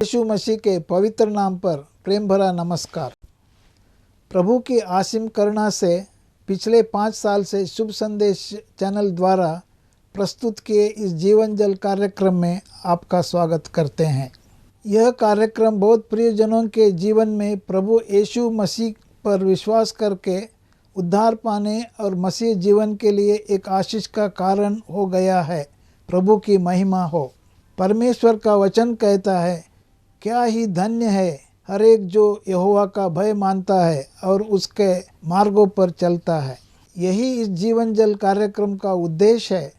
यीशु मसीह के पवित्र नाम पर प्रेम भरा नमस्कार। प्रभु की असीम करुणा से पिछले 5 साल से शुभ संदेश चैनल द्वारा प्रस्तुत किए इस जीवन जल कार्यक्रम में आपका स्वागत करते हैं। यह कार्यक्रम बहुत प्रियजनों के जीवन में प्रभु यीशु मसीह पर विश्वास करके उद्धार पाने और मसीह जीवन के लिए एक आशीष का कारण हो गया है। प्रभु की महिमा हो। परमेश्वर का वचन कहता है, क्या ही धन्य है हर एक जो यहोवा का भय मानता है और उसके मार्गों पर चलता है। यही इस जीवन जल कार्यक्रम का उद्देश्य है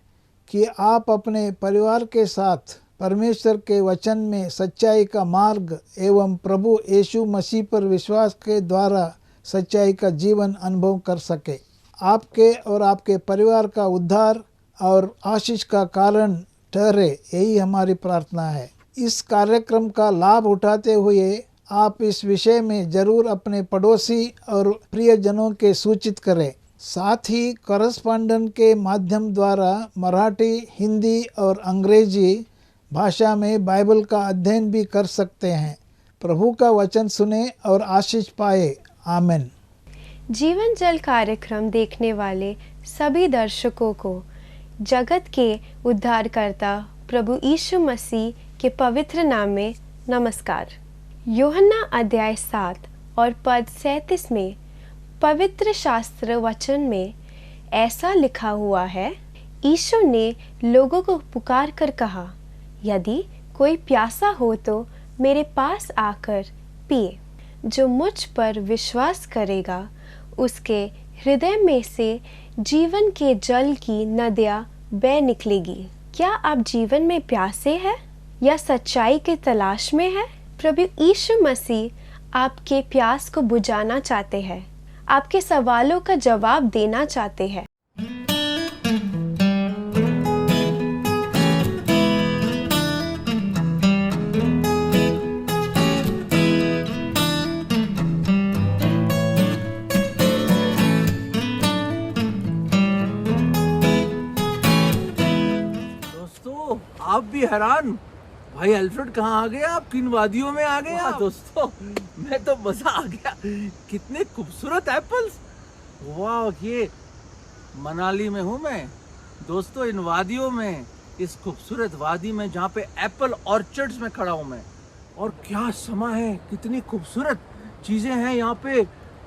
कि आप अपने परिवार के साथ परमेश्वर के वचन में सच्चाई का मार्ग एवं प्रभु यीशु मसीह पर विश्वास के द्वारा सच्चाई का जीवन अनुभव कर सके। आपके और आपके परिवार का उद्धार और आशीष का कारण ठहरे, यही हमारी प्रार्थना है। इस कार्यक्रम का लाभ उठाते हुए आप इस विषय में जरूर अपने पड़ोसी और प्रियजनों के सूचित करें। साथ ही करस्पॉन्डेंट के माध्यम द्वारा मराठी, हिंदी और अंग्रेजी भाषा में बाइबल का अध्ययन भी कर सकते हैं। प्रभु का वचन सुने और आशीष पाए। आमीन। जीवन जल कार्यक्रम देखने वाले सभी दर्शकों को जगत के उद्धारकर्ता प्रभु यीशु मसीह के पवित्र नाम में नमस्कार। यूहन्ना अध्याय 7 और पद 37 में पवित्र शास्त्र वचन में ऐसा लिखा हुआ है, यीशु ने लोगों को पुकार कर कहा, यदि कोई प्यासा हो तो मेरे पास आकर पिए। जो मुझ पर विश्वास करेगा उसके हृदय में से जीवन के जल की नदियाँ बह निकलेगी। क्या आप जीवन में प्यासे हैं या सच्चाई की तलाश में हैं? प्रभु यीशु मसीह आपके प्यास को बुझाना चाहते हैं, आपके सवालों का जवाब देना चाहते हैं। आप भी हैरान, भाई अल्फ्रेड कहाँ आ गए आप? किन वादियों में आ गए आप? दोस्तों मैं तो मजा आ गया। कितने खूबसूरत एप्पल्स। वाह, ये मनाली में हूँ मैं दोस्तों, इन वादियों में, इस खूबसूरत वादी में जहाँ पे एप्पल ऑर्चर्ड्स में खड़ा हूँ मैं। और क्या समा है, कितनी खूबसूरत चीजें हैं यहाँ पे।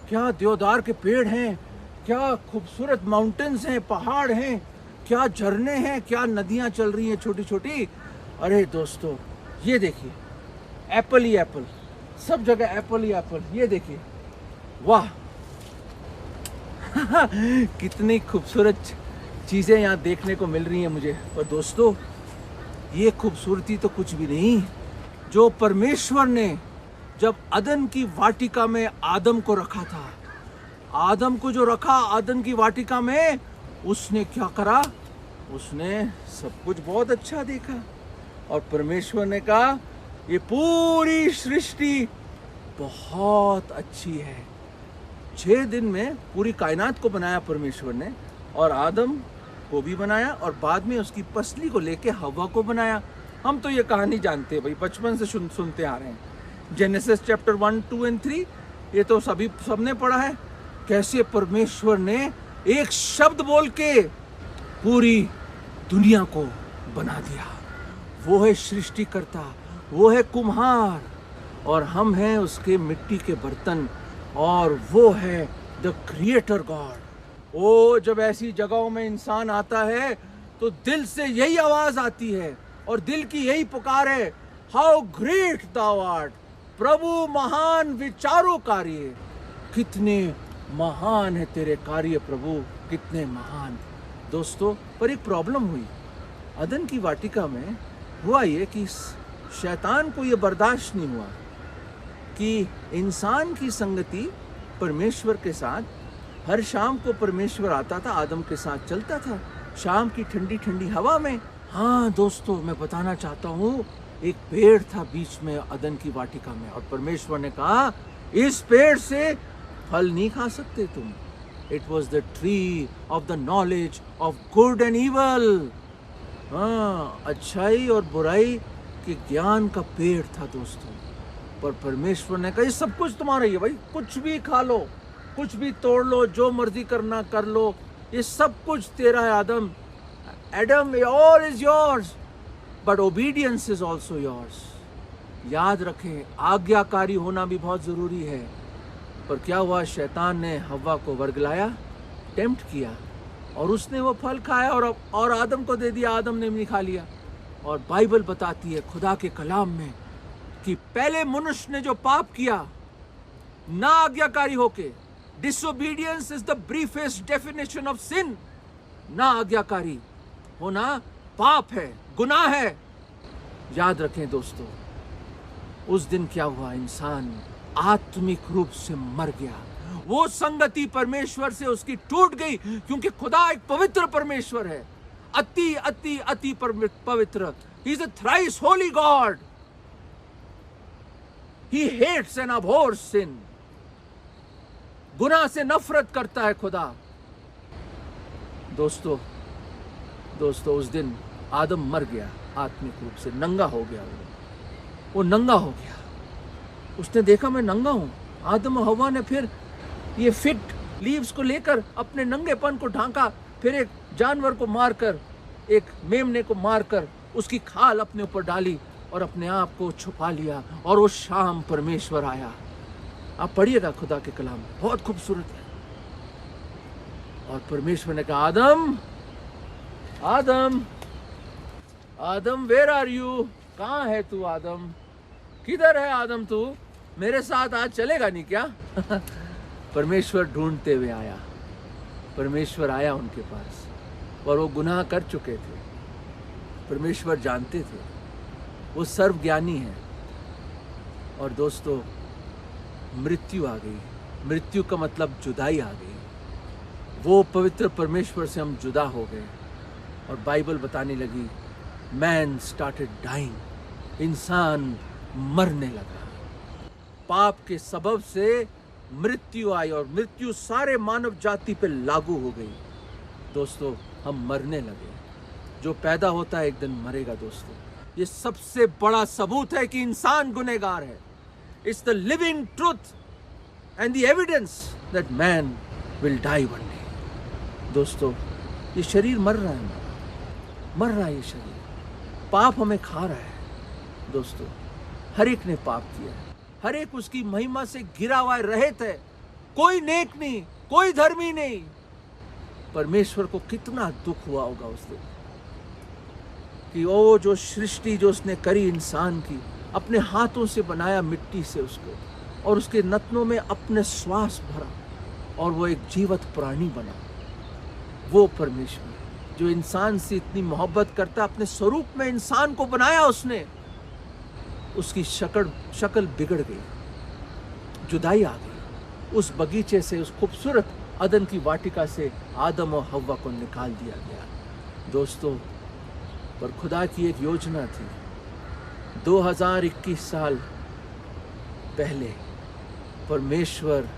क्या देवदार के पेड़ हैं, क्या खूबसूरत माउंटेन्स हैं, पहाड़ हैं, क्या झरने हैं, क्या नदियां चल रही हैं छोटी छोटी। अरे दोस्तों ये देखिए, एप्पल ही एप्पल, सब जगह एप्पल ही एप्पल। ये देखिए, वाह कितनी खूबसूरत चीजें यहाँ देखने को मिल रही हैं मुझे। और दोस्तों ये खूबसूरती तो कुछ भी नहीं, जो परमेश्वर ने जब अदन की वाटिका में आदम को रखा था, आदम को जो रखा अदन की वाटिका में, उसने क्या करा? उसने सब कुछ बहुत अच्छा देखा और परमेश्वर ने कहा, ये पूरी सृष्टि बहुत अच्छी है। 6 दिन में पूरी कायनात को बनाया परमेश्वर ने, और आदम को भी बनाया और बाद में उसकी पसली को लेके हवा को बनाया। हम तो ये कहानी जानते हैं भाई, बचपन से सुनते आ रहे हैं। जेनेसिस चैप्टर 1, 2 और 3 ये तो सबने पढ़ा है। कैसे परमेश्वर ने एक शब्द बोल के पूरी दुनिया को बना दिया। वो है सृष्टिकर्ता, वो है कुम्हार, और हम हैं उसके मिट्टी के बर्तन, और वो है द क्रिएटर गॉड। ओ जब ऐसी जगहों में इंसान आता है तो दिल से यही आवाज आती है और दिल की यही पुकार है, हाउ ग्रेट thou art, प्रभु महान विचारों कार्य। कितने महान है तेरे कार्य प्रभु, कितने महान। दोस्तों पर एक प्रॉब्लम हुई। अदन की वाटिका में हुआ ये कि शैतान को ये बर्दाश्त नहीं हुआ कि इंसान की संगति परमेश्वर के साथ, हर शाम को परमेश्वर आता था, आदम के साथ चलता था, शाम की ठंडी ठंडी हवा में। हाँ दोस्तों मैं बताना चाहता हूँ, एक पेड़ था बीच में अदन की वाटिका में, और परमेश्वर ने कहा, इस पेड़ से फल नहीं खा सकते तुम। It was the tree of the knowledge of good and evil. हाँ, अच्छाई और बुराई कि ज्ञान का पेड़ था दोस्तों, पर परमेश्वर ने कहा ये सब कुछ तुम्हारा ही है भाई, कुछ भी खा लो, कुछ भी तोड़ लो, जो मर्जी करना कर लो, ये सब कुछ तेरा है आदम। Adam, all is yours, but obedience is also yours. याद रखें, आज्ञाकारी होना भी बहुत जरूरी है। पर क्या हुआ, शैतान ने हव्वा को वर्गलाया, टेम्प्ट किया, और उसने वो फल खाया और आदम को दे दिया, आदम ने भी खा लिया। और बाइबल बताती है खुदा के कलाम में कि पहले मनुष्य ने जो पाप किया ना आज्ञाकारी होके, disobedience is the briefest definition of sin. ना आज्ञाकारी होना पाप है, गुनाह है। याद रखें दोस्तों, उस दिन क्या हुआ, इंसान आत्मिक रूप से मर गया। वो संगति परमेश्वर से उसकी टूट गई, क्योंकि खुदा एक पवित्र परमेश्वर है, अति अति अति पवित्र। He is a thrice holy God. He hates and abhors sin. गुनाह से नफरत करता है खुदा। दोस्तों उस दिन आदम मर गया, आत्मिक रूप से नंगा हो गया। वो नंगा हो गया, उसने देखा मैं नंगा हूं। आदम और हव्वा ने फिर ये फिग लीव्स को लेकर अपने नंगेपन को ढांका, फिर एक जानवर को मारकर, एक मेमने को मारकर उसकी खाल अपने ऊपर डाली और अपने आप को छुपा लिया। और वो शाम परमेश्वर आया। आप पढ़िएगा खुदा के कलाम, बहुत खूबसूरत है। और परमेश्वर ने कहा, आदम आदम आदम, वेयर आर यू? कहाँ है तू आदम? किधर है आदम तू? मेरे साथ आज चलेगा नहीं क्या? परमेश्वर ढूंढते हुए आया। परमेश्वर आया उनके पास, और वो गुनाह कर चुके थे। परमेश्वर जानते थे, वो सर्वज्ञानी है। और दोस्तों, मृत्यु आ गई। मृत्यु का मतलब जुदाई आ गई। वो पवित्र परमेश्वर से हम जुदा हो गए। और बाइबल बताने लगी, मैन स्टार्टेड डाइंग। इंसान मरने लगा। पाप के सबब से मृत्यु आई, और मृत्यु सारे मानव जाति पे लागू हो गई। दोस्तों, हम मरने लगे। जो पैदा होता है एक दिन मरेगा। दोस्तों, ये सबसे बड़ा सबूत है कि इंसान गुनहगार है। It's the living truth and the evidence that man will die one day. दोस्तों, ये शरीर मर रहा है, मर रहा है ये शरीर। पाप हमें खा रहा है। दोस्तों, हर एक ने पाप किया है, हर एक उसकी महिमा से घिरा हुआ रहित है। कोई नेक नहीं, कोई धर्मी नहीं। परमेश्वर को कितना दुख हुआ होगा उस दिन कि वो जो सृष्टि जो उसने करी इंसान की, अपने हाथों से बनाया मिट्टी से उसको, और उसके नथनों में अपने श्वास भरा, और वो एक जीवित प्राणी बना। वो परमेश्वर जो इंसान से इतनी मोहब्बत करता, अपने स्वरूप में इंसान को बनाया उसने, उसकी शक्ल बिगड़ गई, जुदाई आ गई। उस बगीचे से, उस खूबसूरत अदन की वाटिका से आदम और हव्वा को निकाल दिया गया। दोस्तों, पर खुदा की एक योजना थी। 2021 साल पहले परमेश्वर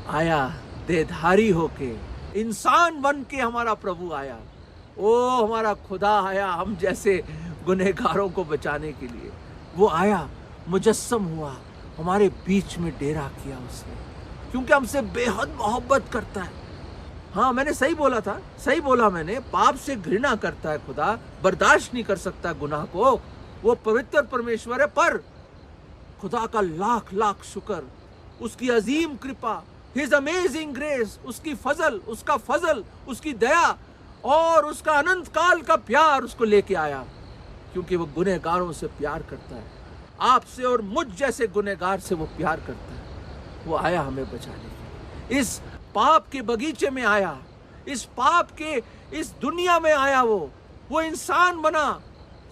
आया, देहधारी होके, इंसान बन के हमारा प्रभु आया। ओ हमारा खुदा आया हम जैसे गुनहगारों को बचाने के लिए। वो आया, मुजस्सम हुआ, हमारे बीच में डेरा किया उसने, क्योंकि हमसे बेहद मोहब्बत करता है। हाँ, मैंने सही बोला था, सही बोला मैंने। पाप से घृणा करता है खुदा, बर्दाश्त नहीं कर सकता गुनाह को। वो पवित्र परमेश्वर है, पर खुदा का लाख लाख शुक्र, उसकी अजीम कृपा, हिज अमेजिंग ग्रेस, उसकी फजल, उसका फजल, उसकी दया और उसका अनंत काल का प्यार उसको लेके आया, क्योंकि वो गुनहगारों से प्यार करता है। आपसे और मुझ जैसे गुनहगार से वो प्यार करता है। वो आया हमें बचाने के लिए। इस पाप के बगीचे में आया, इस पाप के इस दुनिया में आया। वो इंसान बना,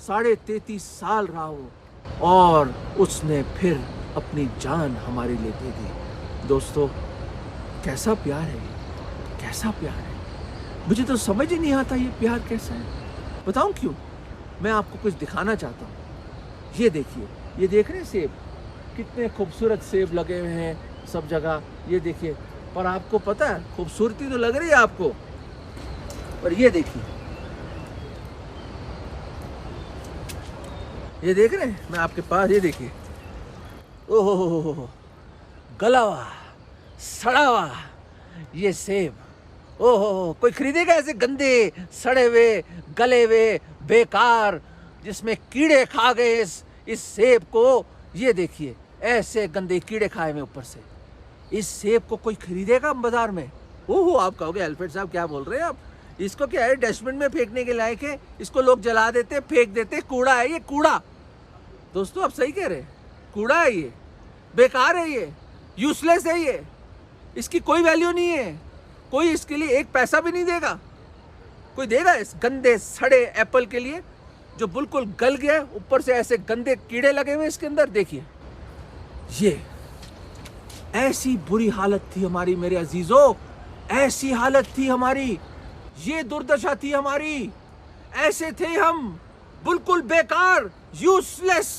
33.5 साल रहा वो, और उसने फिर अपनी जान हमारे लिए दे दी। दोस्तों, कैसा प्यार है ये, कैसा प्यार है। मुझे तो समझ ही नहीं आता ये प्यार कैसा है। बताऊं क्यों? मैं आपको कुछ दिखाना चाहता हूँ। ये देखिए, ये देख रहे हैं सेब, कितने खूबसूरत सेब लगे हुए हैं सब जगह। ये देखिए, पर आपको पता है, खूबसूरती तो लग रही है आपको, पर ये देखिए, ये देख रहे हैं, मैं आपके पास, ये देखिए, ओहो हो, गला हुआ, सड़ा हुआ ये सेब, ओहो, कोई खरीदेगा ऐसे गंदे, सड़े हुए, गले हुए, बेकार, जिसमें कीड़े खा गए इस सेब को? ये देखिए, ऐसे गंदे कीड़े खाए हुए ऊपर से। इस सेब को कोई खरीदेगा बाजार में? ओहो, आप कहोगे अल्फ्रेड साहब क्या बोल रहे हैं आप, इसको क्या है, डस्टबिन में फेंकने के लायक है, इसको लोग जला देते, फेंक देते, कूड़ा है ये, कूड़ा। दोस्तों आप सही कह रहे हैं, कूड़ा है ये, बेकार है ये, यूजलेस है ये, इसकी कोई वैल्यू नहीं है, कोई इसके लिए एक पैसा भी नहीं देगा। कोई देगा इस गंदे सड़े एप्पल के लिए जो बिल्कुल गल गया, ऊपर से ऐसे गंदे कीड़े लगे हुए इसके अंदर? देखिए, ये ऐसी बुरी हालत थी हमारी मेरे अजीजों, ऐसी हालत थी हमारी, ये दुर्दशा थी हमारी, ऐसे थे हम, बिल्कुल बेकार, यूजलेस,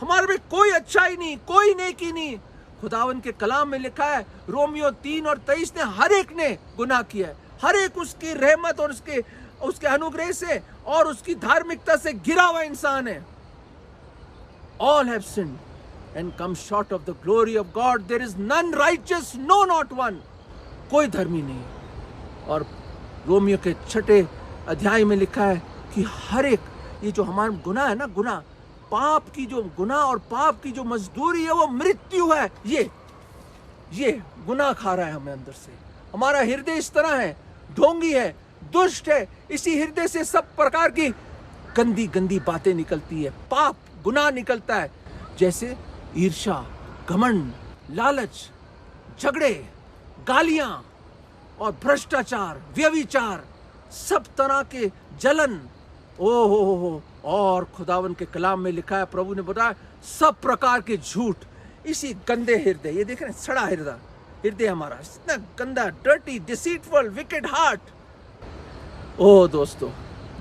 हमारे में कोई अच्छाई नहीं, कोई नेकी नहीं। खुदावन के कलाम में लिखा है, रोमियो 3:23 ने हर एक ने गुनाह किया है, हर एक उसकी रहमत और उसके अनुग्रह से और उसकी धार्मिकता से घिरा हुआ इंसान है। All have sinned and come short of the glory of God. There is none righteous, no not one. कोई धर्मी नहीं। और रोमियो के 6 अध्याय में लिखा है कि हर एक, ये जो हमारा गुनाह है ना, गुनाह, पाप की जो गुनाह और पाप की जो मजदूरी है वो मृत्यु है। ये गुनाह खा रहा है हमें अंदर से। हमारा हृदय इस तरह है, ढोंगी है, दुष्ट है, इसी हृदय से सब प्रकार की गंदी गंदी बातें निकलती है, पाप गुनाह निकलता है, जैसे ईर्ष्या, घमंड, लालच, झगड़े, गालियां और भ्रष्टाचार, व्यभिचार, सब तरह के जलन, ओ और खुदावन के कलाम में लिखा है, प्रभु ने बताया, सब प्रकार के झूठ, इसी गंदे हृदय, ये देख रहे हैं, सड़ा हृदय हमारा, इतना गंदा, डर्टी, डिसीटफुल, विकेड हार्ट। ओ दोस्तों,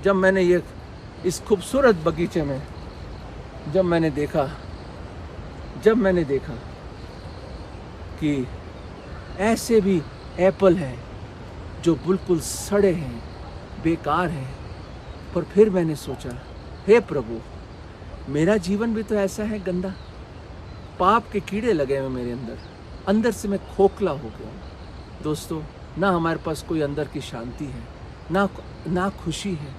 जब मैंने ये इस खूबसूरत बगीचे में जब मैंने देखा कि ऐसे भी एप्पल हैं जो बिल्कुल सड़े हैं, बेकार हैं, पर फिर मैंने सोचा, हे प्रभु, मेरा जीवन भी तो ऐसा है गंदा, पाप के कीड़े लगे हुए मेरे अंदर से मैं खोखला हो गया। दोस्तों, ना हमारे पास कोई अंदर की शांति है, ना खुशी है,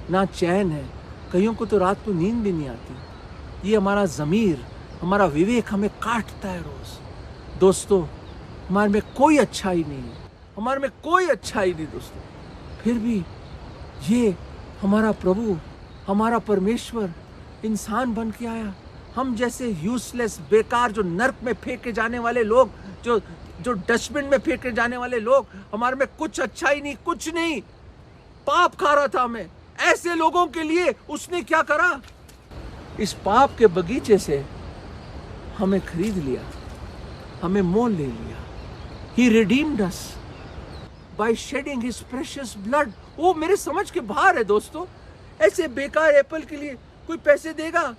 ना चैन है, कईयों को तो रात को नींद भी नहीं आती। ये हमारा ज़मीर, हमारा विवेक हमें काटता है रोज़। दोस्तों, हमारे में कोई अच्छाई नहीं है, हमारे में कोई अच्छाई नहीं दोस्तों, फिर भी ये हमारा प्रभु, हमारा परमेश्वर इंसान बन के आया, हम जैसे यूजलेस, बेकार, जो नर्क में फेंके जाने वाले लोग, जो डस्टबिन में फेंके जाने वाले लोग, हमारे में कुछ अच्छाई नहीं, कुछ नहीं, पाप खा रहा था हमें। ऐसे लोगों के लिए उसने क्या करा, इस पाप के बगीचे से हमें खरीद लिया, हमें मोल ले लिया। He redeemed us by shedding his precious blood। वो मेरे समझ के बाहर है दोस्तों। ऐसे बेकार एप्पल के लिए कोई पैसे देगा?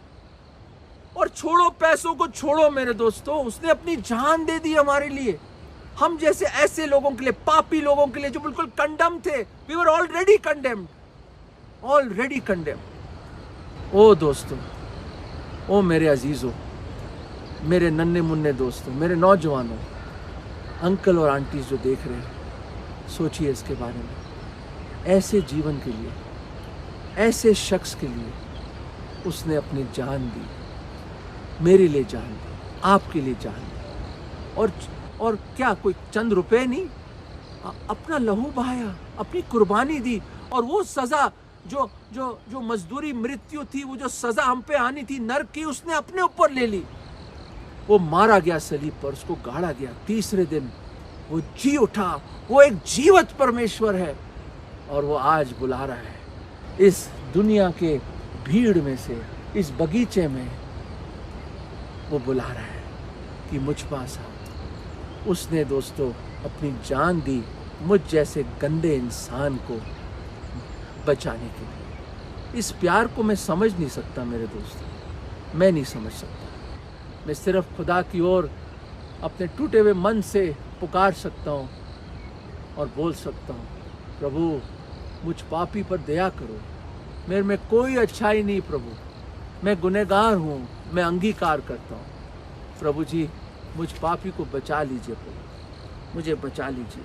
और छोड़ो, पैसों को छोड़ो मेरे दोस्तों, उसने अपनी जान दे दी हमारे लिए। हम जैसे ऐसे लोगों के लिए, पापी लोगों के लिए जो बिल्कुल कंडेम थे, we were already condemned, already condemned। ओ दोस्तों, ओ मेरे अजीजों, मेरे नन्हे मुन्ने दोस्तों, मेरे नौजवानों, अंकल और आंटीज जो देख रहे हैं, सोचिए इसके बारे में। ऐसे जीवन के लिए, ऐसे शख्स के लिए उसने अपनी जान दी, मेरे लिए जान दी, आपके लिए जान दी। और क्या कोई चंद रुपए नहीं, अपना लहू बहाया, अपनी कुर्बानी दी। और वो सजा जो मजदूरी मृत्यु थी, वो जो सजा हम पे आनी थी नरक की, उसने अपने ऊपर ले ली। वो मारा गया सलीब पर, उसको गाड़ा गया, तीसरे दिन वो जी उठा। वो एक जीवित परमेश्वर है और वो आज बुला रहा है इस दुनिया के भीड़ में से, इस बगीचे में वो बुला रहा है कि मुझ पास आओ। उसने दोस्तों अपनी जान दी मुझ जैसे गंदे इंसान को बचाने के लिए। इस प्यार को मैं समझ नहीं सकता मेरे दोस्तों, मैं नहीं समझ सकता। मैं सिर्फ खुदा की ओर अपने टूटे हुए मन से पुकार सकता हूँ और बोल सकता हूँ, प्रभु मुझ पापी पर दया करो, मेरे में कोई अच्छाई नहीं प्रभु, मैं गुनहगार हूँ, मैं अंगीकार करता हूँ। प्रभु जी, मुझ पापी को बचा लीजिए प्रभु, मुझे बचा लीजिए।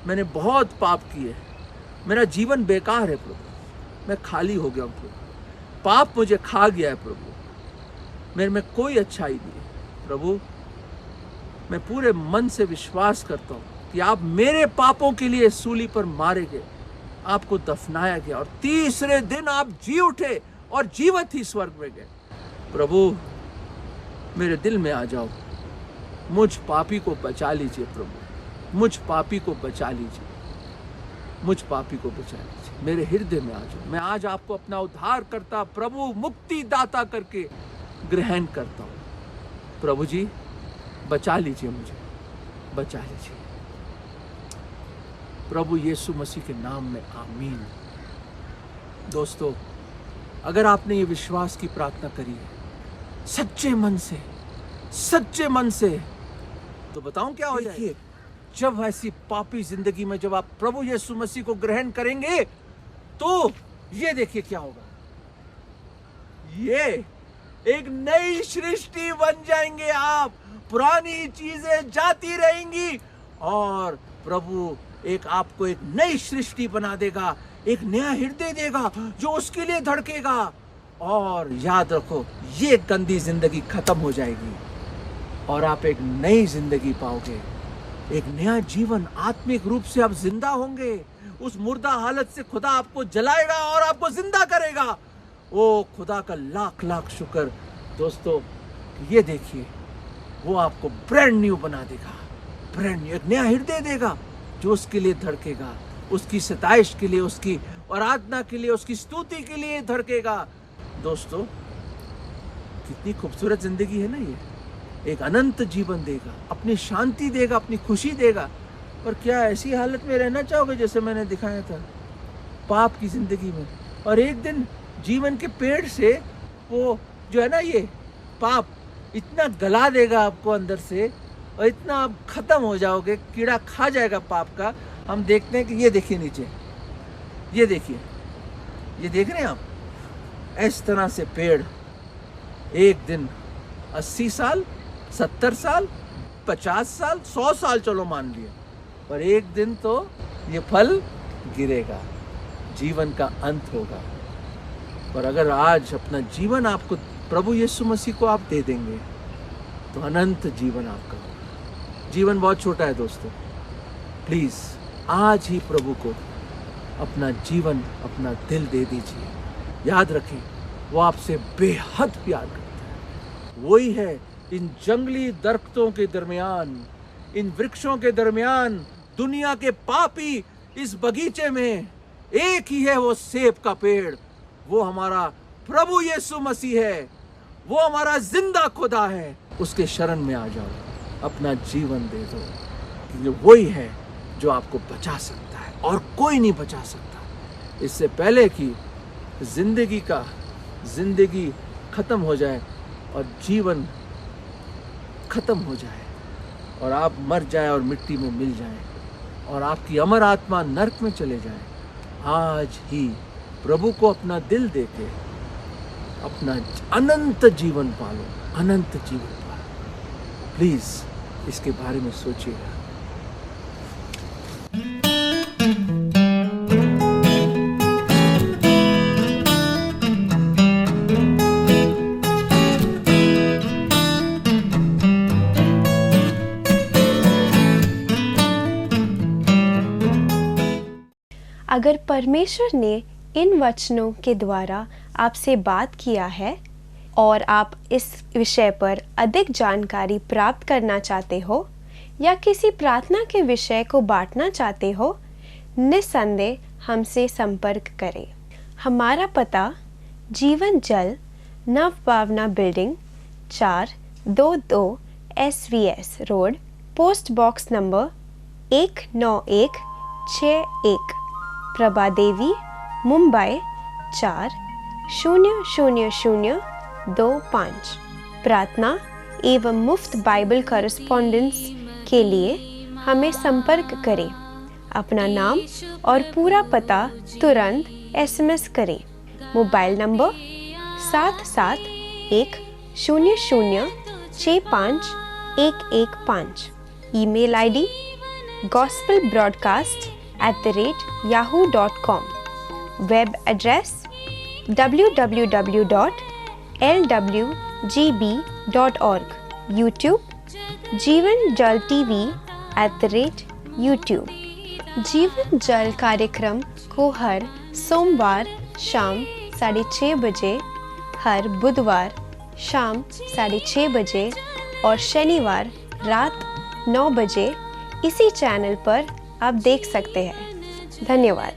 मैंने बहुत पाप किए, मेरा जीवन बेकार है प्रभु, मैं खाली हो गया हूँ प्रभु, पाप मुझे खा गया है प्रभु, मेरे में कोई अच्छाई नहीं है प्रभु। मैं पूरे मन से विश्वास करता हूँ कि आप मेरे पापों के लिए सूली पर मारे गए, आपको दफनाया गया और तीसरे दिन आप जी उठे और जीवित ही स्वर्ग में गए। प्रभु, मेरे दिल में आ जाओ, मुझ पापी को बचा लीजिए प्रभु, मुझ पापी को बचा लीजिए, मुझ पापी को बचा लीजिए, मेरे हृदय में आ जाओ। मैं आज आपको अपना उद्धार करता प्रभु, मुक्ति दाता करके ग्रहण करता हूँ। प्रभु जी, बचा लीजिए मुझे, बचा लीजिए प्रभु यीशु मसीह के नाम में, आमीन। दोस्तों, अगर आपने ये विश्वास की प्रार्थना करी है सच्चे मन से, तो बताऊं क्या हो जाएगा? जब ऐसी पापी जिंदगी में जब आप प्रभु यीशु मसीह को ग्रहण करेंगे तो ये देखिए क्या होगा, ये एक नई सृष्टि बन जाएंगे आप। पुरानी चीजें जाती रहेंगी और प्रभु आपको एक नई सृष्टि बना देगा, एक नया हृदय देगा जो उसके लिए धड़केगा। और याद रखो, ये गंदी जिंदगी खत्म हो जाएगी और आप एक नई जिंदगी पाओगे, एक नया जीवन। आत्मिक रूप से आप जिंदा होंगे। उस मुर्दा हालत से खुदा आपको जलाएगा और आपको जिंदा करेगा। ओ खुदा का लाख लाख शुक्र दोस्तों। ये देखिए, वो आपको ब्रांड न्यू बना देगा, ब्रांड न्यू, एक नया हृदय देगा जो उसके लिए धड़केगा, उसकी सताइश के लिए, उसकी आराधना के लिए, उसकी स्तुति के लिए धड़केगा। दोस्तों, कितनी खूबसूरत जिंदगी है ना ये। एक अनंत जीवन देगा, अपनी शांति देगा, अपनी खुशी देगा। और क्या ऐसी हालत में रहना चाहोगे जैसे मैंने दिखाया था, पाप की जिंदगी में? और एक दिन जीवन के पेड़ से वो जो है ना, ये पाप इतना गला देगा आपको अंदर से और इतना आप खत्म हो जाओगे, कीड़ा खा जाएगा पाप का। हम देखते हैं कि ये देखिए नीचे, ये देखिए, ये देख रहे हैं आप, इस तरह से पेड़ एक दिन 80 साल, 70 साल, 50 साल, 100 साल चलो मान लिए, पर एक दिन तो ये फल गिरेगा, जीवन का अंत होगा। पर अगर आज अपना जीवन आपको प्रभु यीशु मसीह को आप दे देंगे तो अनंत जीवन आपका होगा। जीवन बहुत छोटा है दोस्तों, प्लीज आज ही प्रभु को अपना जीवन, अपना दिल दे दीजिए। याद रखें, वो आपसे बेहद प्यार करता है। वही है इन जंगली दरख्तों के दरमियान, इन वृक्षों के दरमियान, दुनिया के पापी इस बगीचे में एक ही है, वो सेब का पेड़। वो हमारा प्रभु यीशु मसीह है, वो हमारा जिंदा खुदा है। उसके शरण में आ जाओ, अपना जीवन दे दो, क्योंकि वही है जो आपको बचा सकता है और कोई नहीं बचा सकता। इससे पहले कि जिंदगी खत्म हो जाए और जीवन खत्म हो जाए और आप मर जाए और मिट्टी में मिल जाए और आपकी अमर आत्मा नरक में चले जाए, आज ही प्रभु को अपना दिल देके अपना अनंत जीवन पालो, अनंत जीवन पालो। प्लीज इसके बारे में सोचिएगा। अगर परमेश्वर ने इन वचनों के द्वारा आपसे बात किया है और आप इस विषय पर अधिक जानकारी प्राप्त करना चाहते हो या किसी प्रार्थना के विषय को बांटना चाहते हो, निस्संदेह हमसे संपर्क करें। हमारा पता Jeevan Jal Navbhavna building 422 SVS road, post box number 19161, Prabha Devi, Mumbai 400025। प्रार्थना एवं मुफ्त बाइबल कॉरेस्पॉन्डेंस के लिए हमें संपर्क करें। अपना नाम और पूरा पता तुरंत SMS करें। Mobile number 7710065115। Email ID gospelbroadcast@yahoo.com। Web address www.lwgb.org। YouTube जीवन जल TV @YouTube। जीवन जल कार्यक्रम को हर सोमवार शाम 6:30 बजे, हर बुधवार शाम 6:30 बजे और शनिवार रात 9 बजे इसी चैनल पर आप देख सकते हैं। धन्यवाद।